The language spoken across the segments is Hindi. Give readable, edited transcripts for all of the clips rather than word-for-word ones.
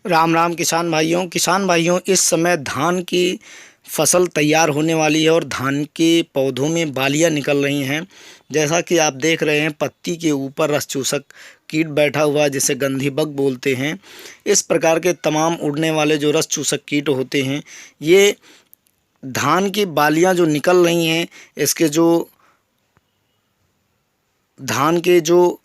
राम राम किसान भाइयों, इस समय धान की फसल तैयार होने वाली है और धान के पौधों में बालियां निकल रही हैं। जैसा कि आप देख रहे हैं, पत्ती के ऊपर रस चूसक कीट बैठा हुआ है, जिसे गंधी बग बोलते हैं। इस प्रकार के तमाम उड़ने वाले जो रस चूसक कीट होते हैं, ये धान की बालियां जो निकल रही हैं, इसके जो धान के जो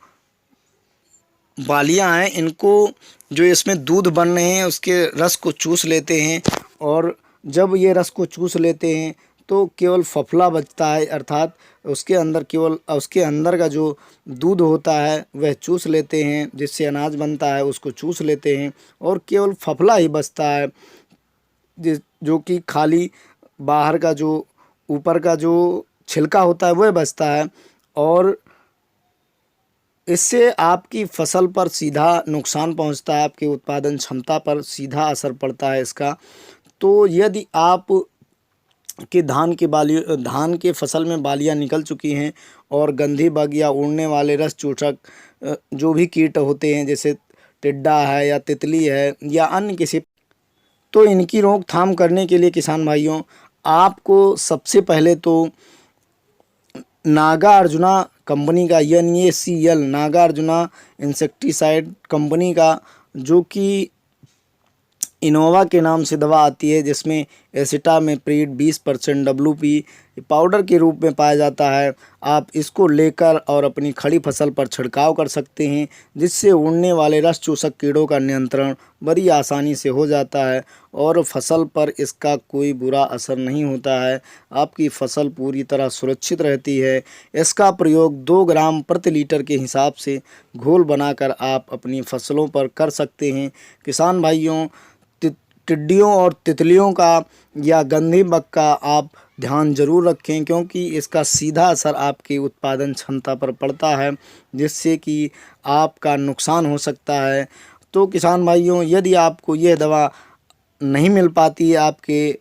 बालियां हैं, इनको जो इसमें दूध बन रहे हैं उसके रस को चूस लेते हैं। और जब ये रस को चूस लेते हैं तो केवल फफला बचता है, अर्थात उसके अंदर केवल उसके अंदर का जो दूध होता है वह चूस लेते हैं, जिससे अनाज बनता है उसको चूस लेते हैं और केवल फफला ही बचता है, जिस जो कि खाली बाहर का जो ऊपर का जो छिलका होता है वह बचता है। और इससे आपकी फसल पर सीधा नुकसान पहुंचता है, आपकी उत्पादन क्षमता पर सीधा असर पड़ता है इसका। तो यदि आप कि धान के फसल में बालियां निकल चुकी हैं और गंधी बग या उड़ने वाले रस चूसक जो भी कीट होते हैं, जैसे टिड्डा है या तितली है या अन्य किसी, तो इनकी रोकथाम करने के लिए किसान भाइयों, आपको सबसे पहले तो नागार्जुना कंपनी का NaCl नागार्जुना इंसेक्टिसाइड कंपनी का, जो कि इनोवा के नाम से दवा आती है, जिसमें एसिटामेप्रिड 20% WP पाउडर के रूप में पाया जाता है, आप इसको लेकर और अपनी खड़ी फसल पर छिड़काव कर सकते हैं, जिससे उड़ने वाले रस चूसक कीड़ों का नियंत्रण बड़ी आसानी से हो जाता है और फसल पर इसका कोई बुरा असर नहीं होता है। आपकी फसल पूरी तरह सुरक्षित रहती है। इसका प्रयोग 2 ग्राम प्रति लीटर के हिसाब से घोल बनाकर आप अपनी फसलों पर कर सकते हैं। किसान भाइयों, टिड्डियों और तितलियों का या गंधी बग का आप ध्यान जरूर रखें, क्योंकि इसका सीधा असर आपकी उत्पादन क्षमता पर पड़ता है, जिससे कि आपका नुकसान हो सकता है। तो किसान भाइयों, यदि आपको यह दवा नहीं मिल पाती है आपके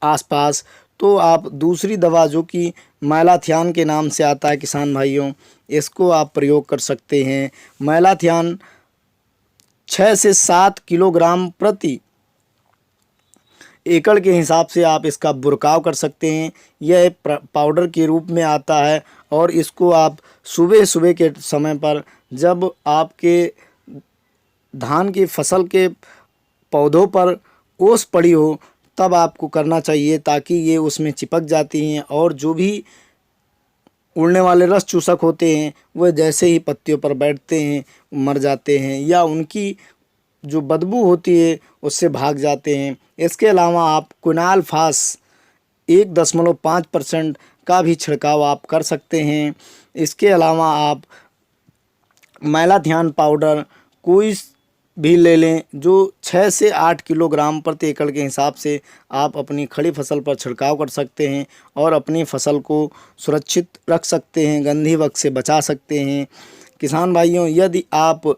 आसपास, तो आप दूसरी दवा जो कि मैलाथियान के नाम से आता है किसान भाइयों, इसको आप प्रयोग कर सकते हैं। मैलाथियान 6 से 7 किलोग्राम प्रति एकड़ के हिसाब से आप इसका बुरकाव कर सकते हैं। यह पाउडर के रूप में आता है और इसको आप सुबह सुबह के समय पर, जब आपके धान की फसल के पौधों पर ओस पड़ी हो, तब आपको करना चाहिए, ताकि ये उसमें चिपक जाती हैं और जो भी उड़ने वाले रस चूसक होते हैं वह जैसे ही पत्तियों पर बैठते हैं मर जाते हैं या उनकी जो बदबू होती है उससे भाग जाते हैं। इसके अलावा आप क्विनालफास 1.5% का भी छिड़काव आप कर सकते हैं। इसके अलावा आप मैलाथियान पाउडर कोई भी ले लें, जो 6 से 8 किलोग्राम प्रति एकड़ के हिसाब से आप अपनी खड़ी फसल पर छिड़काव कर सकते हैं और अपनी फसल को सुरक्षित रख सकते हैं, गंधी बग से बचा सकते हैं। किसान भाइयों, यदि आप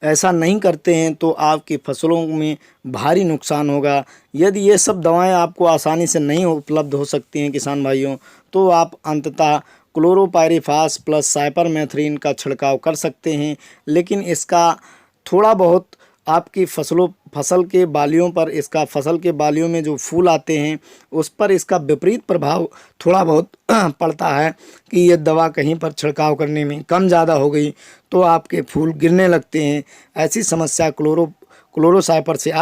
ऐसा नहीं करते हैं तो आपकी फसलों में भारी नुकसान होगा। यदि ये सब दवाएं आपको आसानी से नहीं उपलब्ध हो सकती हैं किसान भाइयों, तो आप अंततः क्लोरोपाइरीफास प्लस साइपरमेथ्रिन का छिड़काव कर सकते हैं, लेकिन इसका थोड़ा बहुत आपकी फसल के बालियों पर, इसका फसल के बालियों में जो फूल आते हैं उस पर इसका विपरीत प्रभाव थोड़ा बहुत पड़ता है कि ये दवा कहीं पर छिड़काव करने में कम ज़्यादा हो गई तो आपके फूल गिरने लगते हैं। ऐसी समस्या क्लोरोसाइपर से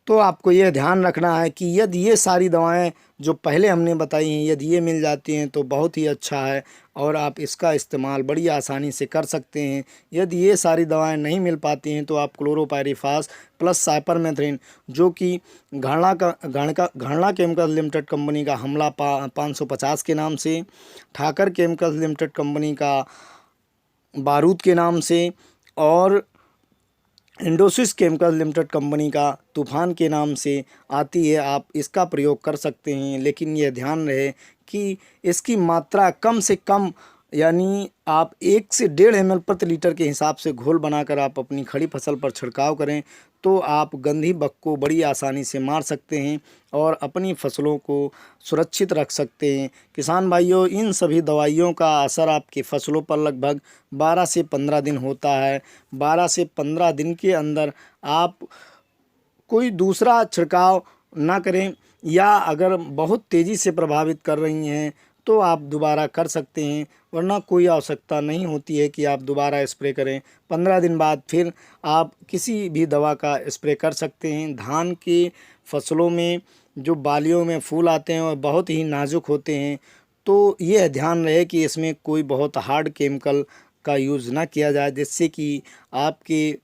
तो आपको यह ध्यान रखना है कि यदि ये सारी दवाएं जो पहले हमने बताई हैं, यदि ये मिल जाती हैं तो बहुत ही अच्छा है और आप इसका इस्तेमाल बड़ी आसानी से कर सकते हैं। यदि ये सारी दवाएं नहीं मिल पाती हैं तो आप क्लोरोपाइरीफास प्लस साइपरमेथ्रिन, जो कि घरना केमिकल्स लिमिटेड कंपनी का हमला 550 के नाम से, ठाकर केमिकल्स लिमिटेड कंपनी का बारूद के नाम से और इंडोसिस केमिकल लिमिटेड कंपनी का तूफान के नाम से आती है, आप इसका प्रयोग कर सकते हैं। लेकिन यह ध्यान रहे कि इसकी मात्रा कम से कम यानी आप 1 से 1.5 ml प्रति लीटर के हिसाब से घोल बनाकर आप अपनी खड़ी फसल पर छिड़काव करें तो आप गंधी बग को बड़ी आसानी से मार सकते हैं और अपनी फसलों को सुरक्षित रख सकते हैं। किसान भाइयों, इन सभी दवाइयों का असर आपकी फसलों पर लगभग 12 से 15 दिन होता है। 12 से 15 दिन के अंदर आप कोई दूसरा छिड़काव ना करें, या अगर बहुत तेज़ी से प्रभावित कर रही हैं तो आप दोबारा कर सकते हैं, वरना कोई आवश्यकता नहीं होती है कि आप दोबारा स्प्रे करें। 15 दिन बाद फिर आप किसी भी दवा का स्प्रे कर सकते हैं। धान की फसलों में जो बालियों में फूल आते हैं और बहुत ही नाजुक होते हैं, तो यह ध्यान रहे कि इसमें कोई बहुत हार्ड केमिकल का यूज़ ना किया जाए, जिससे कि आपके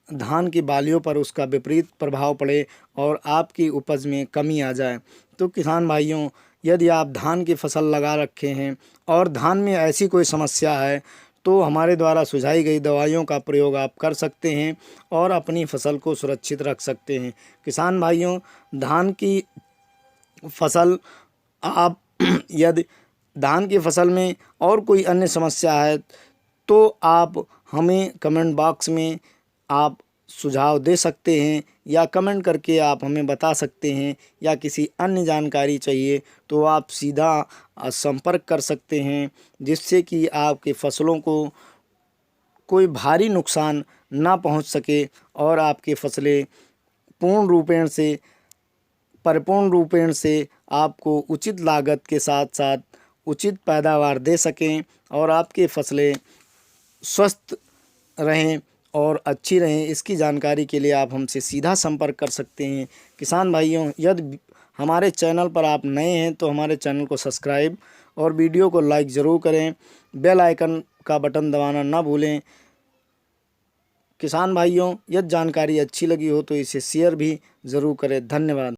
धान की बालियों पर उसका विपरीत प्रभाव पड़े और आपकी उपज में कमी आ जाए। तो किसान भाइयों, यदि आप धान की फसल लगा रखे हैं और धान में ऐसी कोई समस्या है तो हमारे द्वारा सुझाई गई दवाइयों का प्रयोग आप कर सकते हैं और अपनी फसल को सुरक्षित रख सकते हैं। किसान भाइयों, धान की फसल आप यदि धान की फसल में और कोई अन्य समस्या है तो आप हमें कमेंट बॉक्स में आप सुझाव दे सकते हैं, या कमेंट करके आप हमें बता सकते हैं, या किसी अन्य जानकारी चाहिए तो आप सीधा संपर्क कर सकते हैं, जिससे कि आपकी फसलों को कोई भारी नुकसान ना पहुंच सके और आपकी फसलें परिपूर्ण रूपेण से आपको उचित लागत के साथ साथ उचित पैदावार दे सकें और आपकी फसलें स्वस्थ रहें और अच्छी रहें। इसकी जानकारी के लिए आप हमसे सीधा संपर्क कर सकते हैं। किसान भाइयों, यदि हमारे चैनल पर आप नए हैं तो हमारे चैनल को सब्सक्राइब और वीडियो को लाइक ज़रूर करें। बेल आइकन का बटन दबाना ना भूलें। किसान भाइयों, यदि जानकारी अच्छी लगी हो तो इसे शेयर भी ज़रूर करें। धन्यवाद।